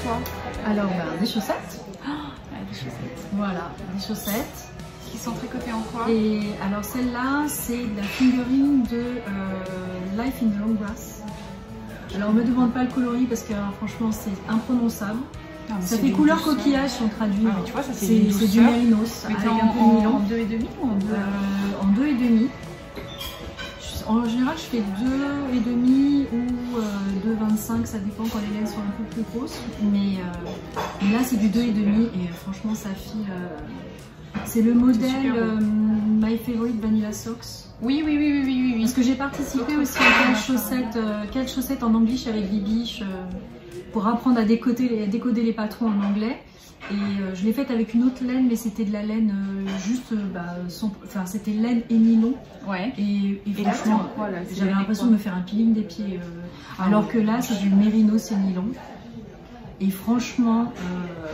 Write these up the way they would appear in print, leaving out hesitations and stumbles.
quoi? Alors, des chaussettes. Des chaussettes. Voilà, des chaussettes. Qui sont tricotées en quoi? Et alors, celle-là, c'est la figurine de Life in the Long Grass. Alors, on me demande pas le coloris parce que franchement, c'est imprononçable. Ah, ça fait couleur coquillage si on traduit. Ah, tu vois, ça c'est du mérinos. Mais avec un peu de en nylon. 2,5 ou en 2? En 2,5. En général, je fais 2,5 ou 2,25, ça dépend quand les laines sont un peu plus grosses. Mais là, c'est du 2,5 et franchement, ça file. C'est le modèle My Favorite Vanilla Socks. Oui. Parce que j'ai participé aussi à quelle chaussette en English avec Bibiche pour apprendre à décoder les patrons en anglais. Et je l'ai faite avec une autre laine, mais c'était de la laine c'était laine et nylon. Ouais. Et franchement, voilà, j'avais l'impression de me faire un peeling des pieds. Alors que là, c'est du mérinos et nylon. Et franchement,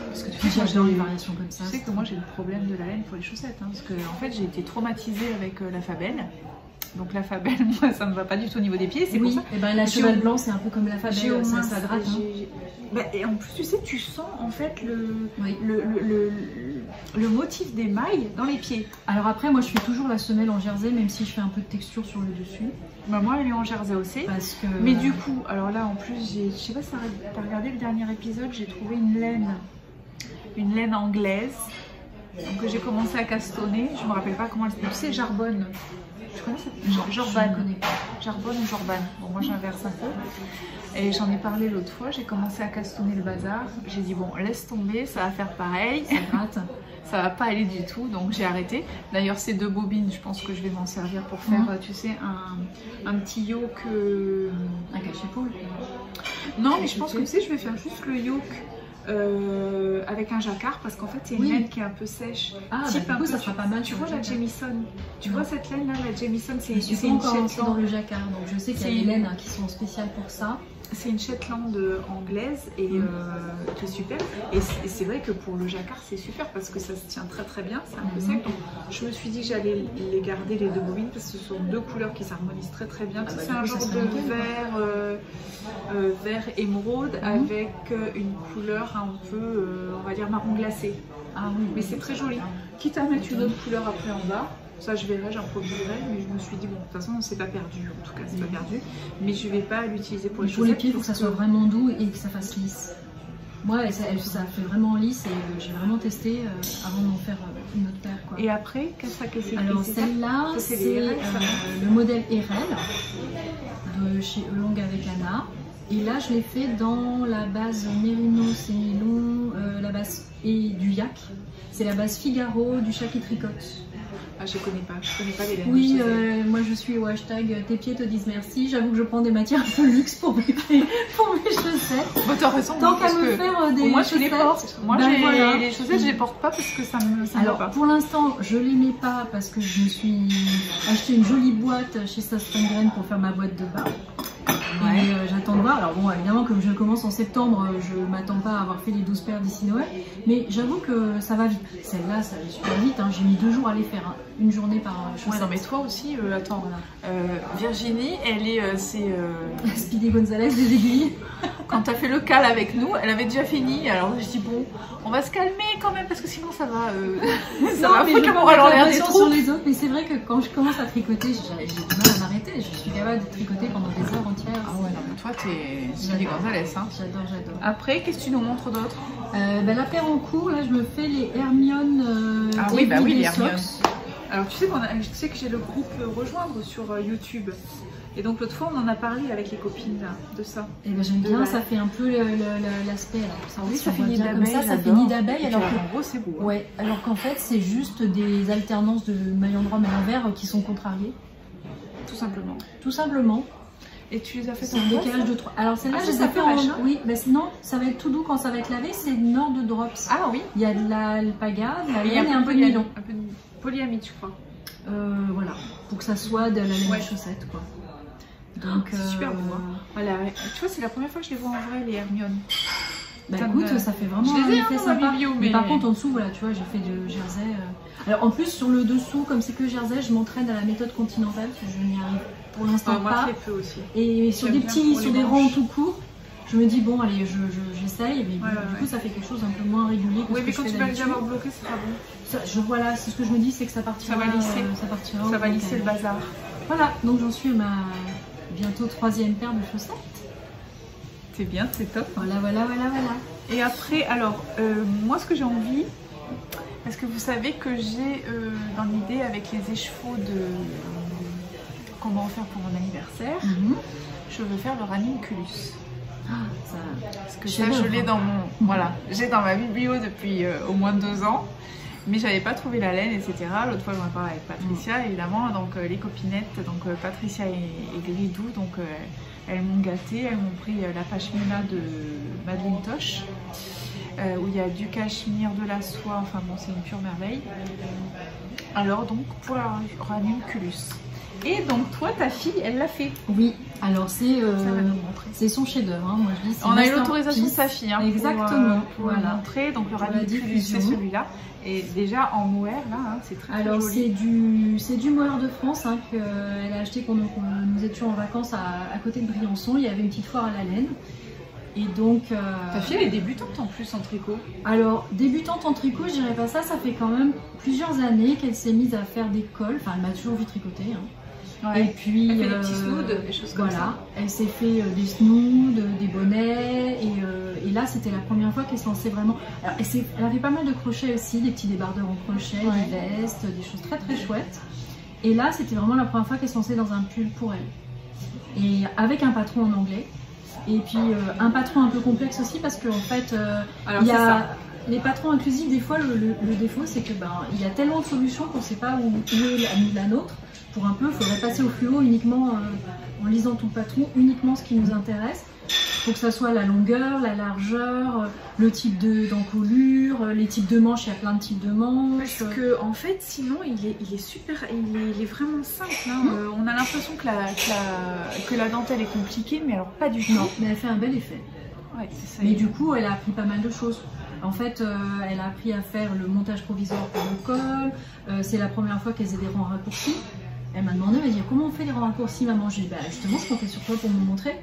parce que tu sais, j'adore les variations comme ça. Tu sais que moi j'ai le problème de la laine pour les chaussettes, hein, parce que en fait j'ai été traumatisée avec la Fabelle. Donc la Fabelle, moi ça me va pas du tout au niveau des pieds, c'est pour ça. Et ben la cheval blanc c'est un peu comme la Fabelle, ça gratte. Et en plus tu sais, tu sens en fait le motif des mailles dans les pieds. Alors après moi je fais toujours la semelle en jersey, même si je fais un peu de texture sur le dessus. Bah moi elle est en jersey aussi. Parce que... Mais du coup, alors là en plus, je sais pas si t'as regardé le dernier épisode, j'ai trouvé une laine anglaise. Donc que j'ai commencé à castonner, je me rappelle pas comment elle s'appelle. Tu sais, Jarbonne. Tu connais ça? Jorban. Jarbonne ou Jorban. Bon, moi j'inverse un peu. Et j'en ai parlé l'autre fois, j'ai commencé à castonner le bazar. J'ai dit bon, laisse tomber, ça va faire pareil. Ça gratte. Ça va pas aller du tout, donc j'ai arrêté. D'ailleurs, ces 2 bobines, je pense que je vais m'en servir pour faire, tu sais, un petit yoke. Un cache-épaule. Non, mais je pense que tu sais, je vais faire juste le yoke. Avec un jacquard parce qu'en fait c'est une laine qui est un peu sèche. Ah, du coup ça sera pas mal. Tu vois la Jamison, tu vois cette laine là, la Jamison, c'est une Shetland dans le jacquard, donc je sais qu'il y a des laines qui sont spéciales pour ça. C'est une Shetland anglaise et qui est super. Et c'est vrai que pour le jacquard c'est super parce que ça se tient très bien, c'est un peu sec. Donc je me suis dit que j'allais les garder les 2 bobines parce que ce sont 2 couleurs qui s'harmonisent très bien. C'est un genre de vert émeraude avec une couleur un peu, on va dire marron glacé. Ah oui. Mais c'est très joli. Quitte à mettre une autre couleur après en bas. Ça je verrai, j'improviserai, mais je me suis dit bon, de toute façon c'est pas perdu, en tout cas c'est pas perdu, mais je vais pas l'utiliser pour les chaussettes. Pour les pieds, il faut que ça soit vraiment doux et que ça fasse lisse. Moi, ça fait vraiment lisse et j'ai vraiment testé avant d'en faire une autre paire. Quoi. Et après, qu'est-ce que c'est? Alors celle-là, c'est le modèle RL de chez Elong avec Anna. Et là, je l'ai fait dans la base Mérinos et nylon, la base et du yak. C'est la base Figaro du Chaki Tricote. Ah, je connais pas les laines. Oui, moi je suis au hashtag tes pieds te disent merci. J'avoue que je prends des matières un peu luxe pour mes chaussettes. Bon, t'as raison. Tant qu'à me faire des moi, chaussettes, je les porte. Moi, voilà. Les chaussettes, je les porte pas parce que ça me va pas. Pour l'instant, je les mets pas parce que je me suis acheté une jolie boîte chez Sastengren pour faire ma boîte de bain. Ouais. Et j'attends de voir. Alors bon, évidemment, comme je commence en septembre, je m'attends pas à avoir fait les 12 paires d'ici Noël. Mais j'avoue que ça va vite. Celle-là, ça va super vite. Hein. J'ai mis 2 jours à les faire. Hein. Une journée par chaussette. Ouais, non, mais toi aussi, attends. Virginie, elle est... Speedy Gonzalez des aiguilles. Quand tu as fait le cal avec nous, elle avait déjà fini. Alors je dis bon, on va se calmer quand même parce que sinon ça va... ça va foutre le moral en l'air des trous. Sur les autres, mais c'est vrai que quand je commence à tricoter, j'ai du mal à m'arrêter. Je suis capable de tricoter pendant des heures entières. Ah ouais, non, mais toi, t'es Speedy Gonzalez. Hein. J'adore. Après, qu'est-ce que tu nous montres d'autre? La paire en cours, là, je me fais les Hermione. Ah oui, bah oui, les Hermione. Alors tu sais que j'ai le groupe Rejoindre sur YouTube. Et donc l'autre fois on en a parlé avec les copines là, de ça. Et ben j'aime bien, ça fait un peu l'aspect là. Oui, ça fait nid d'abeille. Ça fait nid d'abeille. Alors en gros c'est beau. Hein. Ouais, alors qu'en fait c'est juste des alternances de mailles endroit, mailles envers qui sont contrariées. Tout simplement. Tout simplement. Et tu les as fait en décalage de 3. Alors celle-là je les ai fait en... Oui, mais sinon ça va être tout doux quand ça va être lavé, c'est nord de drops. Ah oui. Il y a de l'alpaga, de la laine et un peu de nylon. Un peu de polyamide je crois. Voilà, pour que ça soit de la laine de chaussette quoi. Donc c'est super beau. Hein. Voilà. Tu vois, c'est la première fois que je les vois en vrai, les Hermione. Bah écoute, ça fait vraiment un effet sympa. Mais par contre en dessous, voilà, tu vois, j'ai fait de jersey. Alors en plus sur le dessous, comme c'est que jersey, je m'entraîne à la méthode continentale, parce que je n'y arrive pour l'instant pas. Moi très peu aussi. Et sur des petits, sur des rangs tout courts, je me dis bon allez j'essaye, mais du coup ça fait quelque chose un peu moins régulier que oui, ce mais que quand je fais tu vas les d'habitude. avoir bloqués, c'est pas bon. Voilà, c'est ce que je me dis, c'est que ça partira. Ça va lisser. Ça va lisser le bazar. Voilà, donc j'en suis à ma bientôt 3e paire de chaussettes. C'est bien, c'est top. Voilà. Et après, alors, moi ce que j'ai envie, parce que vous savez que j'ai dans l'idée avec les échevaux de qu'on va en faire pour mon anniversaire, je veux faire le ranunculus. Parce que ça, je l'ai dans mon, voilà, j'ai dans ma biblio depuis au moins 2 ans, mais j'avais pas trouvé la laine, etc. L'autre fois, j'en ai parlé avec Patricia, évidemment, donc les copinettes, donc Patricia et Gridou, donc elles m'ont gâtée, elles m'ont pris la pashmina de Madeleine Toche, où il y a du cachemire, de la soie, enfin bon, c'est une pure merveille. Alors donc pour la ranunculus. Et donc toi, ta fille, elle l'a fait. Oui, alors c'est son chef-d'œuvre. Hein. Moi je dis. On a eu l'autorisation de sa fille. Hein, exactement. Pour le montrer. Donc le ranunculus, c'est celui-là. Et déjà en mohair là, hein, c'est très alors joli. c'est du mohair de France hein, qu'elle a acheté quand nous étions en vacances à côté de Briançon. Il y avait une petite foire à la laine. Et donc, ta fille elle est débutante en plus en tricot. Alors débutante en tricot, je dirais pas ça. Ça fait quand même plusieurs années qu'elle s'est mise à faire des cols. Enfin, elle m'a toujours vu tricoter. Hein. Ouais. Et puis, elle fait des petits snoods, des choses comme ça. Elle s'est fait des snoods, des bonnets, et là c'était la première fois qu'elle se lançait vraiment. Alors, elle avait pas mal de crochets aussi, des petits débardeurs en crochet, des vestes, des choses très très chouettes. Et là c'était vraiment la première fois qu'elle se lançait dans un pull pour elle. Et avec un patron en anglais. Et puis un patron un peu complexe aussi parce qu'en fait, il y a les patrons inclusifs, des fois le défaut c'est que il y a tellement de solutions qu'on ne sait pas où est la nôtre. Pour un peu, il faudrait passer au fluo uniquement en lisant tout le patron, uniquement ce qui nous intéresse. Pour que ça soit la longueur, la largeur, le type d'encolure, les types de manches, il y a plein de types de manches. Parce que en fait, sinon, il est super, il est vraiment simple. Hein. On a l'impression que la dentelle est compliquée, mais alors pas du tout. Non, mais elle fait un bel effet. Ouais, c'est ça. Mais du coup, elle a appris pas mal de choses. En fait, elle a appris à faire le montage provisoire pour le col. C'est la première fois qu'elle faisait des rangs raccourcis. Elle m'a demandé, elle m'a dit comment on fait les rangs raccourcis, maman? Je lui ai dit justement, je comptais sur toi pour me montrer.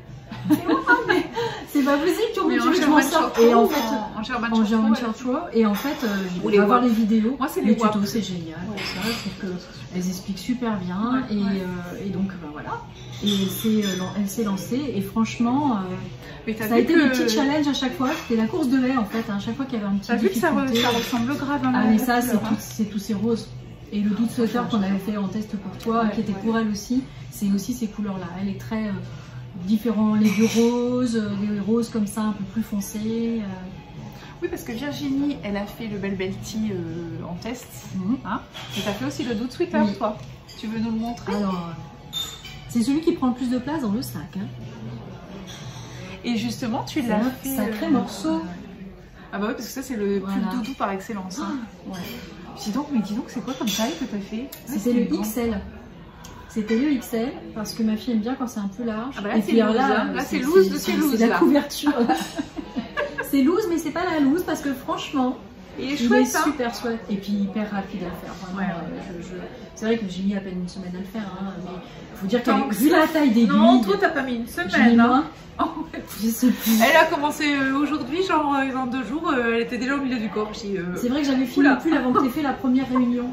Mais c'est pas possible, tu veux que je m'en sorte. Et en fait, en German Short Row, et en fait, on va voir les vidéos. Moi, c'est les tutos, c'est génial. Ça, je trouve qu'elles expliquent super bien. Et donc, voilà. Et elle s'est lancée, et franchement, ça a été des petits challenges à chaque fois. C'était la course de lait en fait, à chaque fois qu'il y avait un petit. T'as vu que ça ressemble grave à Ah, mais ça, c'est tous ces roses. Et le doute sweater qu'on avait fait en test pour toi, qui était pour elle aussi, c'est aussi ces couleurs-là. Elle est très différente, les vieux roses, les roses comme ça, un peu plus foncées. Oui, parce que Virginie, elle a fait le Belle Belty en test. Hein, et tu as fait aussi le doute sweater, toi. Tu veux nous le montrer? Alors, c'est celui qui prend le plus de place dans le sac. Hein. Et justement, tu l'as fait... Sacré morceau. Ah bah oui, parce que ça, c'est le pull doudou par excellence. Hein. Ouais. Mais dis donc, c'est quoi comme taille que tu as fait? C'était le XL. C'était le XL, parce que ma fille aime bien quand c'est un peu large. Ah bah là, c'est loose, là c'est loose de chez loose. C'est la couverture. C'est loose, mais c'est pas la loose, parce que franchement, il est chouette, super chouette. Et puis hyper rapide à faire. Vraiment, c'est vrai que j'ai mis à peine une semaine à le faire, hein, mais il faut dire qu'avec vu la taille des billes... Non, toi t'as pas mis une semaine. Hein. Je sais plus. Elle a commencé aujourd'hui, genre dans 2 jours, elle était déjà au milieu du corps. C'est vrai que j'avais fini le pull avant que tu aies fait la première réunion.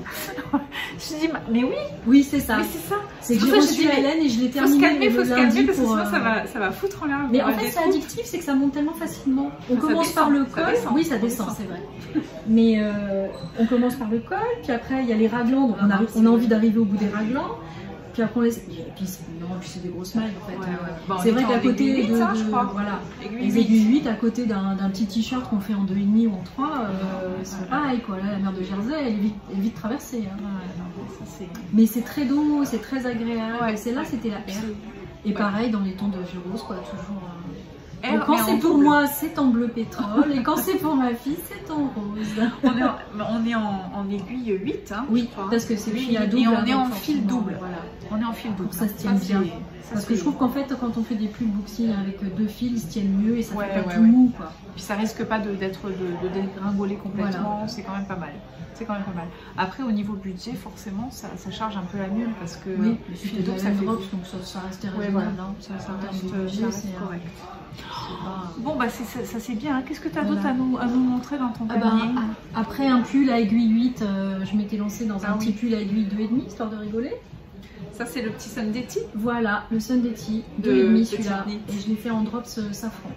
Je me dis, mais oui. Oui, c'est ça. Mais c'est ça. C'est que j'ai reçu Hélène et je l'ai terminé. Faut se calmer parce que sinon ça va foutre en l'air. Mais en fait, c'est addictif, c'est que ça monte tellement facilement. On commence par le col. Oui, ça descend, c'est vrai. Mais on commence par le col, puis après il y a les raglans, donc on a envie d'arriver au bout des raglans. Puis après on laisse. Et puis c'est des grosses mailles en fait. C'est vrai qu'à côté de voilà, les aiguilles 8 à côté d'un petit t-shirt qu'on fait en 2,5 ou en 3, c'est pareil quoi. Là, la mer de Jersey, elle est vite traversée. Hein. Mais c'est très doux, c'est très agréable. Celle-là, c'était la R. Et pareil dans les tons de vieux rose, quoi, toujours. Donc, quand c'est pour moi, c'est en bleu pétrole, et quand c'est pour ma fille, c'est en rose. On est en aiguille 8, hein, oui, parce que c'est fil à double. Et on est en fil double. Voilà. On est en fil double. Pour que ça se tienne bien. Parce que je trouve qu'en fait, quand on fait des pulls boxy avec 2 fils, ils se tiennent mieux et ça Ouais, fait pas ouais, tout ouais. mou, quoi. Puis ça risque pas de dégringoler complètement, Voilà. c'est quand même pas mal. C'est quand même pas mal. Après, au niveau budget, forcément, ça charge un peu la mule parce que Oui, le c'était fil de d'eau, la ça fait... drops, donc ça restait Ouais, raisonnable. voilà. Hein. Ça En termes reste, de budget, ça reste c'est correct. pas- Bon, bah ça c'est bien. Qu'est-ce que tu as Voilà. d'autre à nous montrer dans ton Ah bah, panier? après un pull à aiguille 8, je m'étais lancée dans un Ah petit oui. pull à aiguille 2,5, histoire de rigoler. Ça, c'est le petit Sunday Tea. Voilà, le Sunday De 2,5 petite celui-là. knit. Et je l'ai fait en drops safran.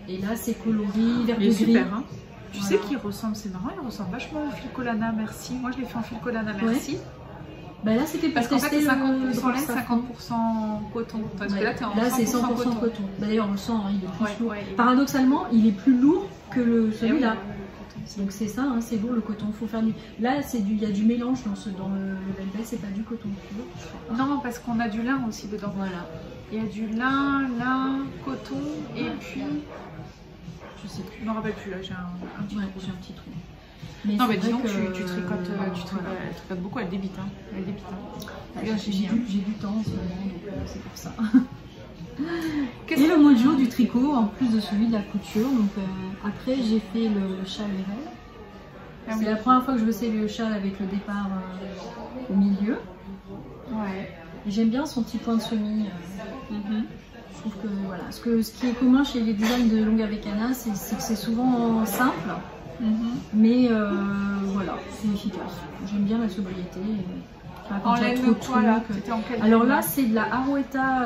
Et là, c'est coloris vert Il de est gris. super, hein. Tu Voilà. sais qu'il ressemble, c'est marrant, il ressemble vachement au fil Colana Merci. Moi, je l'ai fait en fil Colana Merci. Bah là, c'était Parce pour qu'en fait, tester c'est le 50% drop laine, safran. 50% coton. Parce que Ouais. là, tu es en Là, 100% c'est 100% coton. coton. Bah, d'ailleurs, on le sent, hein, il est plus Ouais, lourd. ouais. Paradoxalement, il est plus lourd que Eh oui, celui-là. le coton, Donc c'est ça, hein, c'est lourd le coton. Faut faire du... Là, il y a du mélange dans le velvet, c'est pas du coton pur. je crois. Non, parce qu'on a du lin aussi dedans. Voilà. Il y a du lin, coton, et puis... Je sais plus, je me rappelle plus, là, j'ai un petit Ouais, trou. j'ai un petit trou. Non, mais c'est disons vrai que tu tricotes, voilà. tu tricotes beaucoup, elle débite. Hein. Elle débite, hein. Bah, Bien, j'ai génial. du temps en ce moment, donc c'est pour ça. Qu'est-ce Et le qu'on- mojo du tricot, en plus de celui de la couture. Donc après, j'ai fait le châle RL. Ah C'est oui. la première fois que je faisais le châle avec le départ au milieu. Ouais. Et j'aime bien son petit point de semis. Mhm. Je trouve que voilà, ce qui est commun chez les designs de longue avec Anna, c'est que c'est souvent simple, Mhm. mais voilà, c'est efficace. J'aime bien la sobriété. Enfin, quand En il y a laine trop de de quoi là? trucs. C'était en quelle Alors laine, là, c'est de la Arouetta,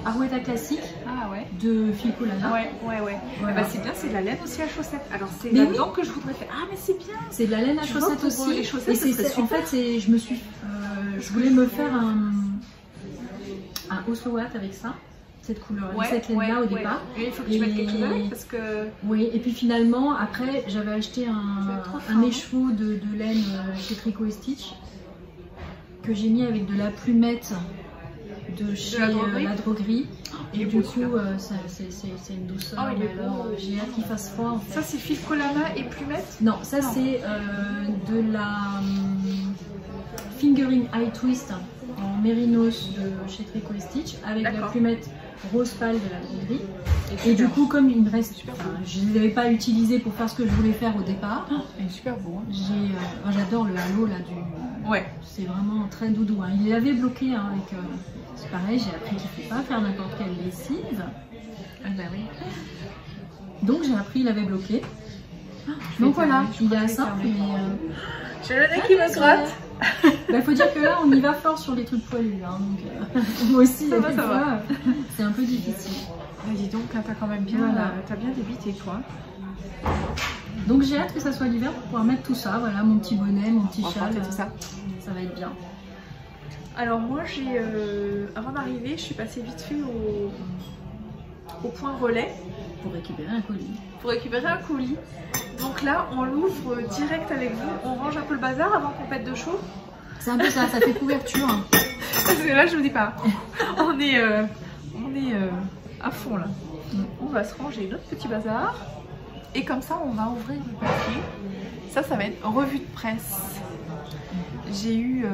Arouetta classique Ah ouais. de Filcolana. Ouais. Voilà. Ah bah, c'est bien, c'est de la laine aussi à chaussettes. Alors c'est Mais là-dedans que je voudrais faire. Ah mais c'est bien. C'est de la laine à Tu vois, chaussettes pour aussi. les chaussettes, Et ça serait en fait, je voulais me faire un Osloat avec ça, cette couleur, cette laine-là au départ. Et il faut que tu mettes quelque chose avec parce que... Oui, et puis finalement, après, j'avais acheté Tu vas être trop un fort, écheveau de laine chez Tricot et Stitch que j'ai mis avec de la plumette de chez la droguerie. la droguerie. Il Et est du beau, coup, celui-là. c'est une douceur. Oh, il est mais alors, beau. j'ai hâte qu'il fasse froid en fait. Ça c'est fil Colana et plumette. Non, ça Non. c'est de la Fingering High Twist en mérinos de chez Tricot et Stitch avec la D'accord. plumette rose pâle de la droguerie. Et du coup, comme il me reste, je ne les avais pas utilisés pour faire ce que je voulais faire au départ, Il est super beau. Hein. j'adore le halo là du. Ouais. C'est vraiment très doudou. Hein. Il l'avait bloqué hein, avec. C'est pareil, j'ai appris qu'il ne faut pas faire n'importe quelle lessive. Ah bah oui. Donc j'ai appris, il avait bloqué. Je Donc vais voilà, fermer, je il crois est que je vais simple. fermer. Mais, J'ai le nez qui me gratte. Bah, faut dire que là, on y va fort sur les trucs poilus. Hein, donc, moi aussi, il y a des fois, c'est un peu difficile. Bah dis donc, hein, t'as quand même bien, Voilà. t'as bien débité toi. Donc j'ai hâte que ça soit l'hiver pour pouvoir mettre tout ça. Voilà, mon petit bonnet, mon petit On va châle. porter tout ça. Ça va être bien. Alors moi j'ai, avant d'arriver, je suis passée vite fait au point relais Pour récupérer un colis. pour récupérer un colis. Donc là on l'ouvre direct avec vous, on range un peu le bazar avant qu'on pète de chaud. C'est un peu ça, ça fait couverture. Parce que là je vous dis pas, on est à fond là. On va se ranger notre petit bazar et comme ça on va ouvrir le papier. Ça va être revue de presse. J'ai eu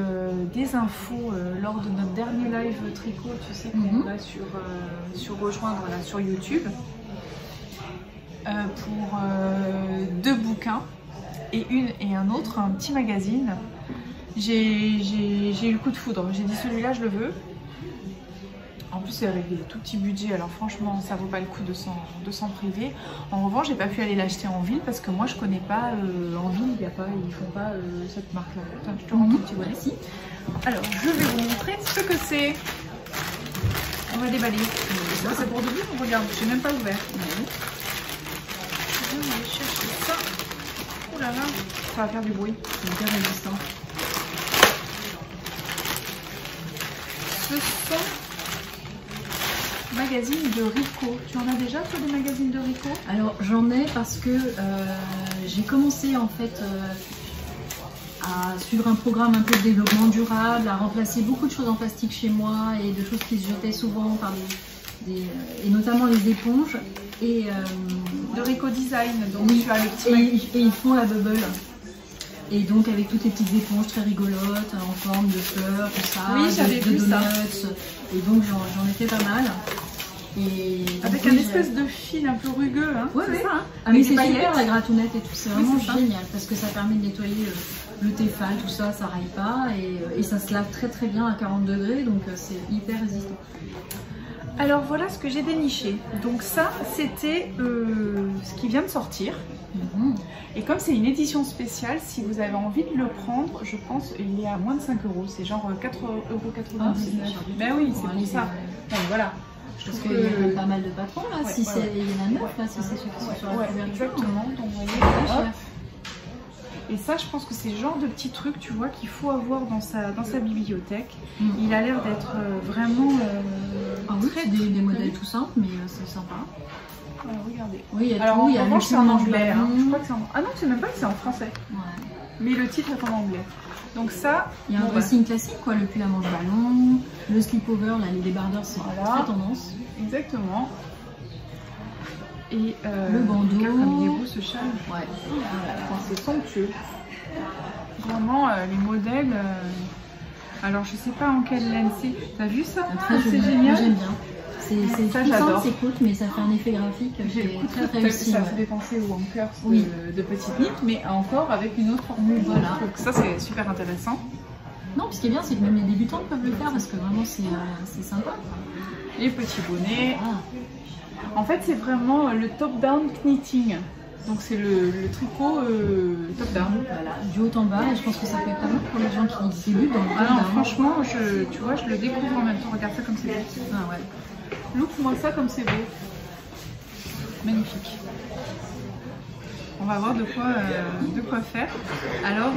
des infos lors de notre dernier live tricot, tu sais, qu'on va sur rejoindre là, sur YouTube, pour 2 bouquins et un autre, un petit magazine. J'ai eu le coup de foudre, j'ai dit celui-là je le veux. En plus c'est avec des tout petits budgets, alors franchement ça vaut pas le coup de s'en priver. En revanche j'ai pas pu aller l'acheter en ville parce que moi je connais pas, en ville ils font pas cette marque là. Attends, je te rends ton petit bonnet. Merci. Alors je vais vous montrer ce que c'est. On va déballer. Est-ce que c'est pour de but? On regarde, je n'ai même pas ouvert. Je vais aller chercher ça. Ouh là là, ça va faire du bruit. C'est bien résistant. Ce sont magazines de Rico. Tu en as déjà toi des magazines de Rico? Alors j'en ai parce que j'ai commencé en fait à suivre un programme un peu de développement durable, à remplacer beaucoup de choses en plastique chez moi et de choses qui se jetaient souvent par et notamment les éponges. Et De Rico Design, donc oui, tu as le petit magazine. et ils font la bubble. Et donc avec toutes les petites éponges très rigolotes, en forme de fleurs, tout ça, Oui, j'avais vu donuts. ça. Et donc j'en ai fait pas mal. Et Avec donc, un oui, espèce de fil un peu rugueux, hein, ouais, c'est ouais. ça, hein, Ah, mais avec c'est des super paillettes. la gratounette et tout, c'est Oui, vraiment c'est ça. génial parce que ça permet de nettoyer le Tefal, tout ça, ça raille pas et ça se lave très très bien à 40 degrés donc c'est hyper résistant. Alors voilà ce que j'ai déniché. Donc ça, c'était ce qui vient de sortir. Et comme c'est une édition spéciale, si vous avez envie de le prendre, je pense il est à moins de 5 €. C'est genre 4,99 €. Ah, Ben oui, c'est bon, pour ça. Donc voilà. Je Parce trouve qu'il y a que... pas mal de patrons là, Ouais, si ouais, c'est, ouais. il y en a 9 là, si c'est ceux qui sont sur la Ouais, couverture. exactement. Donc vous voyez, Pas hop. cher. Et ça, je pense que c'est le genre de petit truc, tu vois, qu'il faut avoir dans sa bibliothèque. Mm. Il a l'air d'être vraiment Ah oui, très c'est des modèles tout simples, mais c'est sympa. Voilà, regardez. Oui, il y a Alors tout, en il y a revanche, le c'est en manche anglais. Hein. ballon. Je crois que c'est en... Ah non, c'est même pas que c'est en français. Ouais. Mais le titre est en anglais. Donc ça, Il y a un bon, dressing classique, quoi, le pull à manche ballon, le slip-over, là, les débardeurs, c'est Voilà. très tendance. exactement. Et Le bandeau. regarde comme il est beau ce châle. Ouais. Enfin, c'est somptueux. Vraiment, les modèles. Alors, je sais pas en quelle laine c'est. T'as vu ça? Très C'est joli. Moi, génial. j'aime bien. C'est Ça, tout j'adore. simple, c'est cool, mais ça fait un effet graphique qui est très réussi. Ça Ouais. fait penser aux Wankers Oui. de petites nippes, mais encore avec une autre formule. Voilà. Donc ça, c'est super intéressant. Non, ce qui est bien, c'est que même les débutants peuvent le faire parce que vraiment, c'est sympa. Les petits bonnets. Ah. En fait, c'est vraiment le top-down knitting. Donc c'est le tricot top-down. Voilà, du haut en bas, et je pense que ça peut être pas mal pour les gens qui débutent dans le Ah non, top-down. franchement, tu vois, je le découvre en même temps. Regarde ça comme c'est beau. Ah ouais. Look-moi ça comme c'est beau. Magnifique. On va voir de quoi faire. Alors,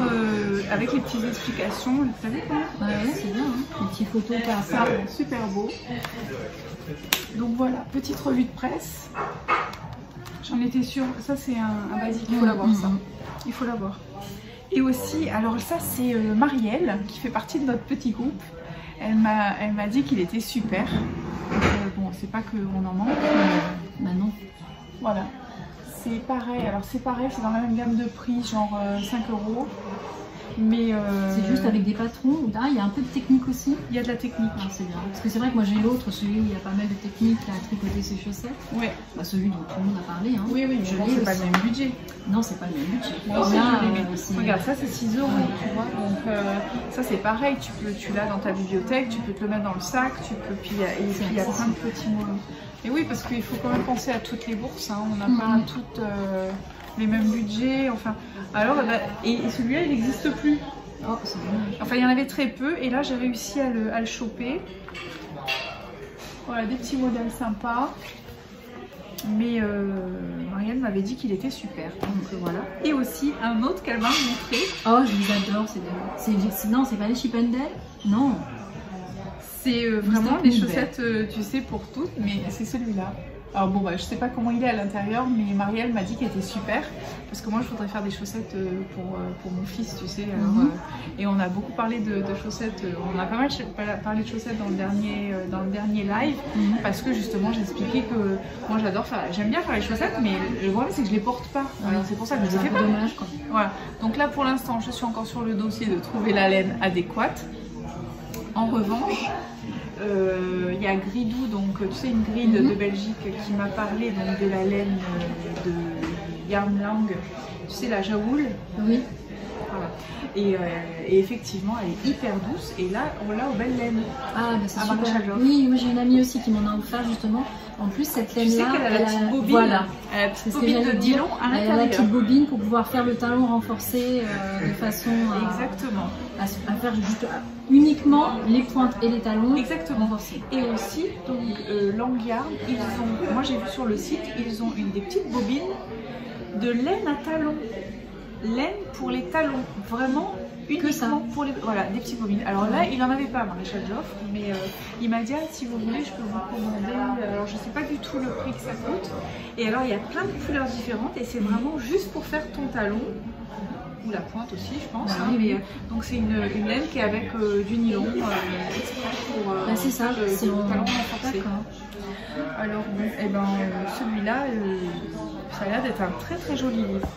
avec les petites explications, vous savez quoi? Ouais, c'est bien, hein. Les petites photos par Ça, super beau. Donc voilà, petite revue de presse. J'en étais sûre. Ça, c'est un basique. Il faut l'avoir, ça. Il faut l'avoir. Et aussi, alors ça, c'est Marielle, qui fait partie de notre petit groupe. Elle m'a dit qu'il était super. Donc, bon, c'est pas qu'on en manque. Bah non. Voilà. C'est pareil. Alors, c'est pareil, c'est dans la même gamme de prix, genre 5 €. Mais C'est juste avec des patrons. Là, il y a un peu de technique aussi. il y a de la technique. Ah, c'est bien. Parce que c'est vrai que moi j'ai l'autre, celui où il y a pas mal de techniques à tricoter ses chaussettes. Ouais. Bah, celui dont tout le monde a parlé. Hein. Oui, oui, je mais bon, l'ai c'est pas aussi. le même budget. Non, c'est pas le même budget. Moi aussi, Là, je l'ai, mais c'est- regarde, ça c'est 6 €, tu vois. Donc ça c'est pareil, tu l'as dans ta bibliothèque, tu peux te le mettre dans le sac, tu peux, puis il y a plein de petits mots. Et oui, parce qu'il faut quand même penser à toutes les bourses, hein. On n'a pas toutes les mêmes budgets, enfin. Alors, et celui-là il n'existe plus. Oh, c'est dommage. Enfin, il y en avait très peu, et là j'ai réussi à le choper. Voilà, des petits modèles sympas. Mais Marielle m'avait dit qu'il était super, donc voilà. Et aussi un autre qu'elle m'a montré. Oh, je les adore. Non, c'est pas les Chip and Dale. Non. C'est vraiment des Mr. chaussettes, tu sais, pour toutes, mais c'est celui-là. Alors bon, bah, je sais pas comment il est à l'intérieur, mais Marielle m'a dit qu'il était super. Parce que moi, je voudrais faire des chaussettes pour mon fils, tu sais. Alors, et on a beaucoup parlé de chaussettes. On a pas mal parlé de chaussettes dans le dernier live. Parce que justement, j'expliquais que moi, j'aime bien faire les chaussettes, mais le problème, c'est que je les porte pas. Alors, c'est pour ça que je les fais pas. Dommage, quoi. Voilà. Donc là, pour l'instant, je suis encore sur le dossier de trouver la laine adéquate. En revanche, il y a Gridou, donc tu sais, une grille de Belgique qui m'a parlé donc, de la laine de Yarnlang, tu sais, la jaoul. Oui. Voilà. Et effectivement, elle est hyper douce. Et là, on l'a aux belles laines. Ah, bah c'est Ah, super. Maréchal Joffre. Oui, moi j'ai une amie aussi qui m'en a offert justement. En plus, cette Tu sais laine-là, qu'elle a la petite bobine, voilà. elle a la petite C'est ce que bobine de j'allais dire. Dillon à Elle a la l'intérieur. petite bobine pour pouvoir faire le talon renforcé de façon Exactement. à faire juste uniquement les pointes et les talons Exactement. renforcés. Et aussi, donc, Langyard, moi j'ai vu sur le site, ils ont des petites bobines de laine à talons. Laine pour les talons, vraiment uniquement ça. pour les... Voilà, des petites bobines. Alors là, il en avait pas, Maréchal Joffre, mais il m'a dit, ah, si vous voulez, je peux vous commander. Alors je sais pas du tout le prix que ça coûte. Et alors, il y a plein de couleurs différentes et c'est vraiment juste pour faire ton talon. Ou la pointe aussi, je pense. Bah, hein, oui, mais, oui. Donc c'est une laine qui est avec du nylon exprès pour Bah, c'est ça, faire c'est le en... talon renforcé. D'accord. Alors bon, et ben celui-là, ça a l'air d'être un très très joli livre.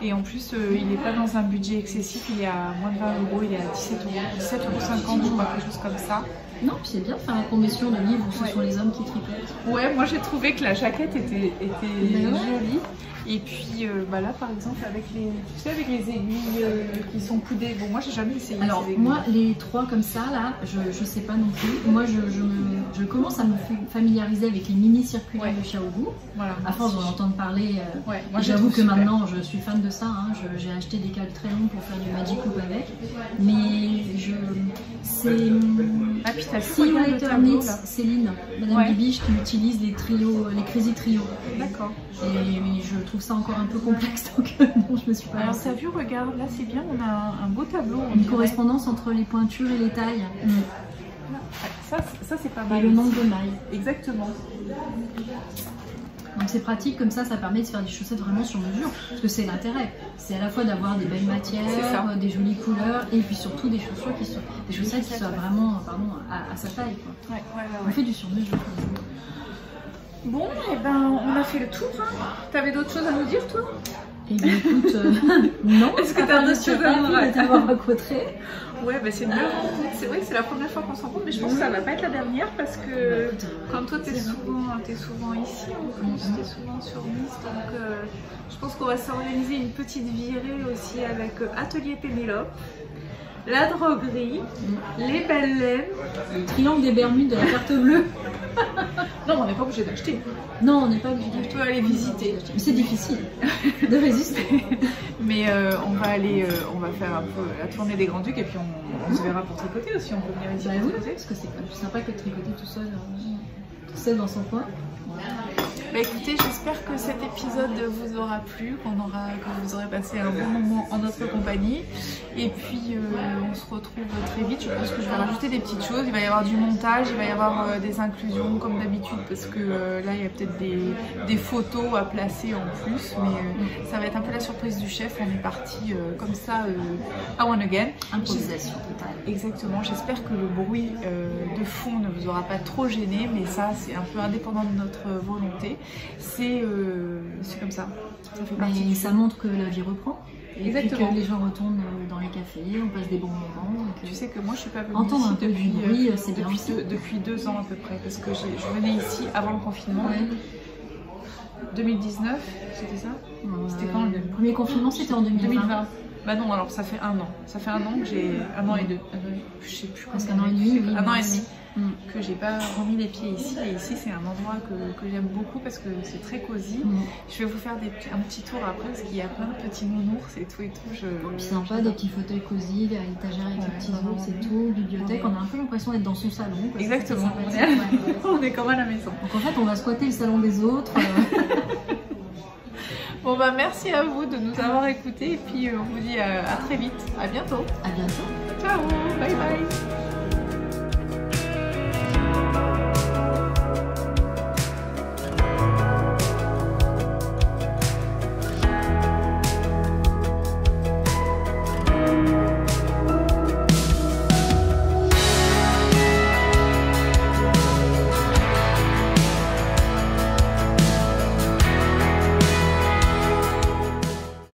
Et en plus, il n'est pas dans un budget excessif, il est à moins de 20 €, il est à 17,50 €, je crois, quelque chose comme ça. Non, puis c'est bien de faire la convention de livres où ce sont les hommes qui tripotent. Ouais, moi j'ai trouvé que la jaquette était jolie. Et puis là par exemple avec les, tu sais, avec les aiguilles qui sont coudées. Bon, moi j'ai jamais essayé. Alors moi les 3 comme ça là, je sais pas non plus. Moi je commence à me familiariser avec les mini circulaires de Xiaogu. Voilà, à force d'en entendre parler, j'avoue que maintenant je suis fan de ça. Hein. J'ai acheté des câbles très longs pour faire du Magic Loop avec. Mais c'est See You Later Knits, Céline, Madame Bibiche, qui utilise les trios, les Crazy Trio. D'accord. Et je trouve ça encore un peu complexe, donc non, je me suis pas. Alors t'as vu, regarde, là c'est bien, on a un beau tableau. Une correspondance entre les pointures et les tailles. Ça c'est pas mal. Et le nombre de mailles. Exactement. Donc c'est pratique, comme ça permet de faire des chaussettes vraiment sur mesure, parce que c'est l'intérêt. C'est à la fois d'avoir des belles matières, des jolies couleurs, et puis surtout des chaussures qui soient, des chaussettes qui soient vraiment à sa taille. Quoi. On fait du sur mesure. Bon, et ben on a fait le tour. Hein. T'avais d'autres choses à nous dire, toi? Eh bien écoute, non. Est-ce que t'as d'autres choses à nous dire? T'avoir rencontré. Ouais, bah c'est une belle rencontre. C'est vrai que c'est la première fois qu'on se rencontre, mais je pense que ça va pas être la dernière parce que comme toi t'es souvent ici en plus, t'es souvent sur Nice, donc je pense qu'on va s'organiser une petite virée aussi avec Atelier Pénélope, la droguerie, les belles laines, le triangle des Bermudes de la carte bleue. Non, on n'est pas obligé d'acheter. Non, on n'est pas obligé d'acheter. On peut aller visiter. Mais c'est difficile de résister. Mais on va faire un peu la tournée des Grands Ducs et puis on se verra pour tricoter aussi. On peut venir ici. Bah oui, parce que c'est quand même plus sympa que de tricoter tout seul dans son coin. Bah écoutez, j'espère que cet épisode vous aura plu, que vous aurez passé un bon moment en notre compagnie. Et puis on se retrouve très vite. Je pense que je vais rajouter des petites choses. Il va y avoir du montage, il va y avoir des inclusions comme d'habitude parce que là il y a peut-être des photos à placer en plus. Mais ça va être un peu la surprise du chef. On est parti comme ça à One Again. Improvisation totale. Exactement. J'espère que le bruit de fond ne vous aura pas trop gêné. Mais ça c'est un peu indépendant de notre volonté. C'est comme ça. Ça fait partie mais ça montre que la vie reprend. Et exactement. Puis que les gens retournent dans les cafés, on passe des bons moments. Tu sais que moi je suis pas venue entendre ici un peu du bruit, c'est bien depuis 2 ans à peu près, parce que je venais ici avant le confinement. 2019, c'était ça? C'était quand le premier confinement? C'était en 2020. Bah non, alors ça fait 1 an. Ça fait 1 an que j'ai 1 an et 2. Je sais plus. Presque 1 an et demi. Oui, 1 an et demi. Que j'ai pas remis les pieds ici. Et ici c'est un endroit que j'aime beaucoup parce que c'est très cosy. Je vais vous faire un petit tour après parce qu'il y a plein de petits nounours et tout et tout. Puis sympa, des petits fauteuils cosy, l'étagère avec les petits ours et tout, bibliothèque. On a un peu l'impression d'être dans son salon. Exactement. On est comme à la maison. Donc en fait on va squatter le salon des autres. Bon bah merci à vous de nous avoir écoutés et puis on vous dit à très vite. À bientôt. À bientôt. Ciao. Bye bye.